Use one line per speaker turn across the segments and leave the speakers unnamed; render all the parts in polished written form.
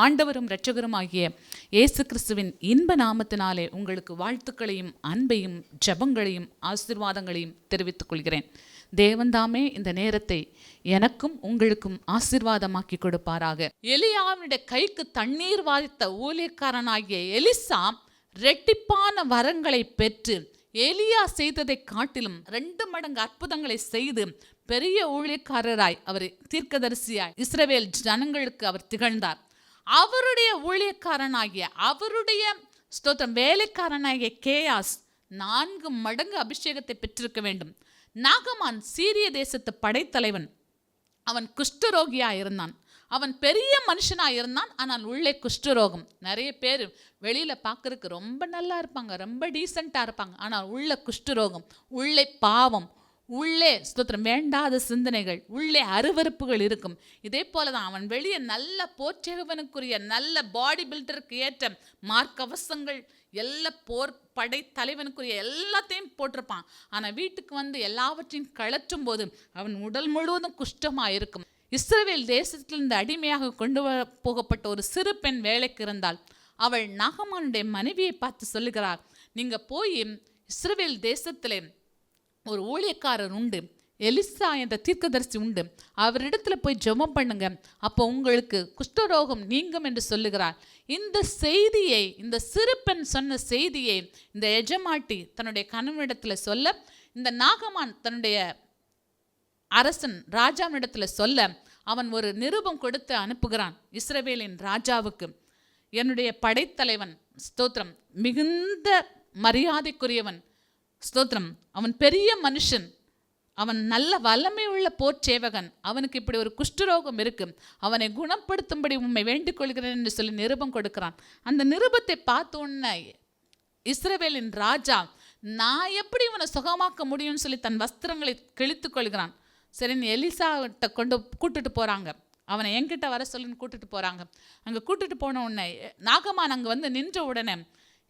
ஆண்டவரும் இரட்சகருமாகிய இயேசு கிறிஸ்துவின் இன்ப நாமத்தினாலே உங்களுக்கு வாழ்த்துக்களையும் அன்பையும் ஜெபங்களையும் ஆசீர்வாதங்களையும் தெரிவித்துக் கொள்கிறேன். தேவன்தாமே இந்த நேரத்தை எனக்கும் உங்களுக்கும் ஆசீர்வாதமாக்கி கொடுப்பாராக. எலியாவினுடைய கைக்கு தண்ணீர் வாய்த்த ஊழியக்காரனாகிய எலிசா இரட்டிப்பான வரங்களை பெற்று எலியா செய்ததை காட்டிலும் 2 மடங்கு அற்புதங்களை செய்து பெரிய ஊழியக்காரராய் அவர் தீர்க்கதரிசியாய் இஸ்ரவேல் ஜனங்களுக்கு அவர் திகழ்ந்தார். அவருடைய ஊழியக்காரனாகிய அவருடைய வேலைக்காரனாகிய கேயாஸ் 4 மடங்கு அபிஷேகத்தை பெற்றிருக்க வேண்டும். நாகமான் சீரிய தேசத்து படைத்தலைவன். அவன் குஷ்டரோகியா இருந்தான். அவன் பெரிய மனுஷனா இருந்தான். ஆனால் உள்ளே குஷ்டரோகம். நிறைய பேர் வெளியில பார்க்கறதுக்கு ரொம்ப நல்லா இருப்பாங்க, ரொம்ப டீசெண்டா இருப்பாங்க. ஆனால் உள்ள குஷ்டரோகம், உள்ளே பாவம், உள்ளே வேண்டாத சிந்தனைகள், உள்ளே அருவருப்புகள் இருக்கும். இதே போலதான் அவன் வெளியே நல்ல போர்ச்சேவனுக்குரிய நல்ல பாடி பில்டருக்கு ஏற்ற மார்க்கவசங்கள் எல்லா போர் படை தலைவனுக்குரிய எல்லாத்தையும் போட்டிருப்பான். ஆனால் வீட்டுக்கு வந்து எல்லாவற்றையும் கழற்றும் போது அவன் உடல் முழுவதும் குஷ்டமாக இருக்கும். இஸ்ரவேல் தேசத்திலிருந்து அடிமையாக கொண்டு போகப்பட்ட ஒரு சிறு பெண் வேலைக்கு இருந்தால் அவள் நாகமானுடைய மனைவியை பார்த்து சொல்லுகிறார், நீங்க போய் இஸ்ரவேல் தேசத்திலே ஒரு ஊழியக்காரர் உண்டு, எலிசா என்ற தீர்க்கதரிசி உண்டு, அவரிடத்துல போய் ஜெபம் பண்ணுங்க, அப்போ உங்களுக்கு குஷ்டரோகம் நீங்கும் என்று சொல்லுகிறார். இந்த செய்தியை, இந்த சிறு பெண் சொன்ன செய்தியை இந்த எஜமாட்டி தன்னுடைய கணவனிடத்துல சொல்ல, இந்த நாகமான் தன்னுடைய அரசன் ராஜாவினிடத்துல சொல்ல, அவன் ஒரு நிருபம் கொடுத்து அனுப்புகிறான் இஸ்ரவேலின் ராஜாவுக்கு. என்னுடைய படைத்தலைவன் ஸ்தோத்திரம் மிகுந்த மரியாதைக்குரியவன் ஸ்தோத்திரம், அவன் பெரிய மனுஷன், அவன் நல்ல வல்லமை உள்ள போர்ச்சேவகன், அவனுக்கு இப்படி ஒரு குஷ்டரோகம் இருக்கு, அவனை குணப்படுத்தும்படி உண்மை வேண்டிக் கொள்கிறேன் என்று சொல்லி நிருபம் கொடுக்கிறான். அந்த நிருபத்தை பார்த்த உடனே இஸ்ரவேலின் ராஜா நான் எப்படி இவனை சுகமாக்க முடியும்னு சொல்லி தன் வஸ்திரங்களை கிழித்து கொள்கிறான். சரின்னு எலிசாவிட்ட கூட்டுட்டு போகிறாங்க. அவனை என்கிட்ட வர சொல்லின்னு கூட்டுட்டு போகிறாங்க. அங்கே கூட்டுட்டு போன உடனே நாகமான் அங்கே வந்து நின்ற உடனே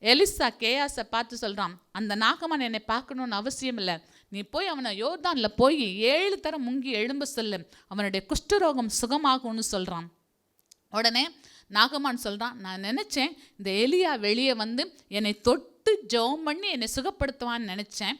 எலிசா கேயாஸை பார்த்து சொல்கிறான், அந்த நாகமான் என்னை பார்க்கணுன்னு அவசியம் இல்லை, நீ போய் அவனை யோர்தானில் போய் 7 தரம் முங்கி எழும்ப சொல்லு, அவனுடைய குஷ்டரோகம் சுகமாகும்னு சொல்கிறான். உடனே நாகமான் சொல்கிறான், நான் நினச்சேன் இந்த எலியா வெளியே வந்து என்னை தொட்டு ஜெபம் பண்ணி என்னை சுகப்படுத்துவான்னு நினச்சேன்.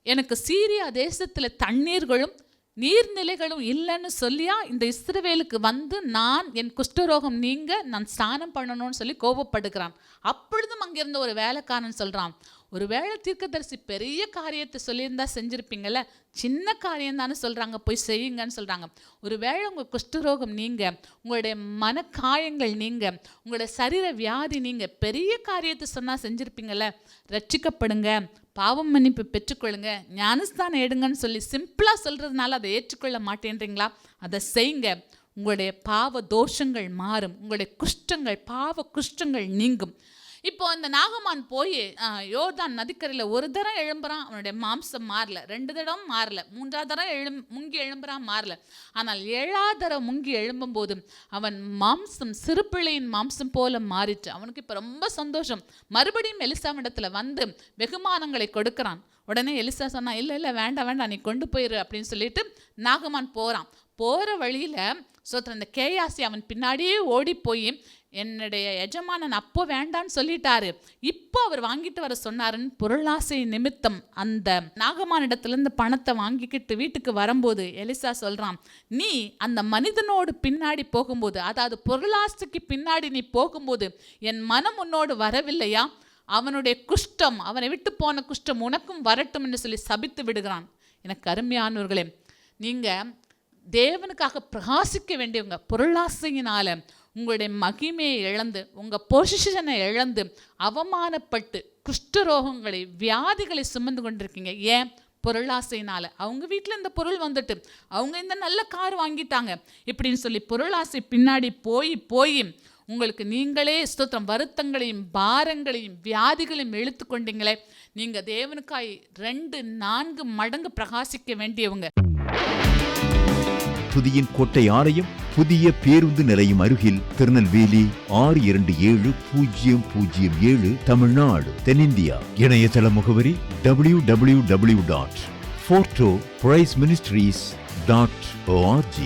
எனக்கு சீரியா தேசத்தில் தண்ணீர்களும் நீர்நிலைகளும் இல்லைன்னு சொல்லியா இந்த இஸ்ரவேலுக்கு வந்து நான் என் குஷ்டரோகம் நீங்க நான் ஸ்நானம் பண்ணணும்னு சொல்லி கோபப்படுகிறான். அப்பொழுதும் அங்கிருந்த ஒரு வேலைக்காரன் சொல்கிறான், ஒரு வேளை தீர்க்கதரிசி பெரிய காரியத்தை சொல்லியிருந்தா செஞ்சுருப்பீங்கள்ல, சின்ன காரியம் தானே சொல்கிறாங்க, போய் செய்யுங்கன்னு சொல்கிறாங்க. ஒரு வேளை உங்கள் குஷ்டரோகம் நீங்கள், உங்களுடைய மனக்காயங்கள் நீங்கள், உங்களுடைய சரீர வியாதி நீங்கள் பெரிய காரியத்தை சொன்னால் செஞ்சுருப்பீங்கள்ல, ரட்சிக்கப்படுங்க, பாவம் மன்னிப்பு பெற்றுக்கொள்ளுங்க, ஞானஸ்தானம் எடுங்கன்னு சொல்லி சிம்பிளாக சொல்கிறதுனால அதை ஏற்றுக்கொள்ள மாட்டேன்றீங்களா? அதை செய்யுங்க, உங்களுடைய பாவ தோஷங்கள் மாறும், உங்களுடைய குஷ்டங்கள் பாவ குஷ்டங்கள் நீங்கும். இப்போ அந்த நாகமான் போய் யோர்தான் நதிக்கரையில் ஒரு தரம் எழும்புறான், அவனுடைய மாம்சம் மாறல. 2 தடம் மாறல. 3ஆவது தரம் முங்கி எழும்புறான், மாறல. ஆனால் 7ஆவது தரம் முங்கி எழும்பும் போது அவன் மாம்சம் சிறுபிள்ளையின் மாம்சம் போல மாறிட்டு அவனுக்கு இப்போ ரொம்ப சந்தோஷம். மறுபடியும் எலிசாவிடத்துல வந்து வெகுமானங்களை கொடுக்குறான். உடனே எலிசா சொன்னா, இல்லை இல்லை வேண்டாம் வேண்டாம், நீ கொண்டு போயிரு அப்படின்னு சொல்லிட்டு நாகமான் போகிறான். போகிற வழியில் இந்த கேயாசி அவன் பின்னாடியே ஓடி போய் என்னுடைய எஜமானன் அப்போ வேண்டான்னு சொல்லிட்டாரு, இப்போ அவர் வாங்கிட்டு வர சொன்னாருன்னு பொருளாசை நிமித்தம் அந்த நாகமானிடத்துலேருந்து பணத்தை வாங்கிக்கிட்டு வீட்டுக்கு வரும்போது எலிசா சொல்கிறான், நீ அந்த மனிதனோடு பின்னாடி போகும்போது, அதாவது பொருளாசைக்கு பின்னாடி நீ போகும்போது என் மனம் உன்னோடு வரவில்லையா? அவனுடைய குஷ்டம், அவனை விட்டு போன குஷ்டம் உனக்கும் வரட்டும் என்று சொல்லி சபித்து விடுகிறான். எனக்கு அருமையானவர்களே, நீங்கள் தேவனுக்காக பிரகாசிக்க வேண்டியவங்க. பொருளாசையினால உங்களுடைய மகிமையை இழந்து, உங்கள் பொசிஷனை இழந்து, அவமானப்பட்டு குஷ்டரோகங்களை வியாதிகளை சுமந்து கொண்டிருக்கீங்க. ஏன்? பொருளாசையினால. அவங்க வீட்டில் இந்த பொருள் வந்துட்டு, அவங்க இந்த நல்ல கார் வாங்கிட்டாங்க இப்படின்னு சொல்லி பொருளாசை பின்னாடி போய் போய் உங்களுக்கு நீங்களே வருத்தங்களையும் பாரங்களையும் வியாதிகளையும் இழுத்து கொண்டீங்களே. நீங்கள் தேவனுக்காய் 2-4 மடங்கு பிரகாசிக்க வேண்டியவங்க.
புதியின் கோட்டை ஆலயம் புதிய பேருந்து நிலையம் அருகில், திருநெல்வேலி 620007 தமிழ்நாடு, தென்னிந்தியா. இணையதள முகவரி www.fortopriceministries.org.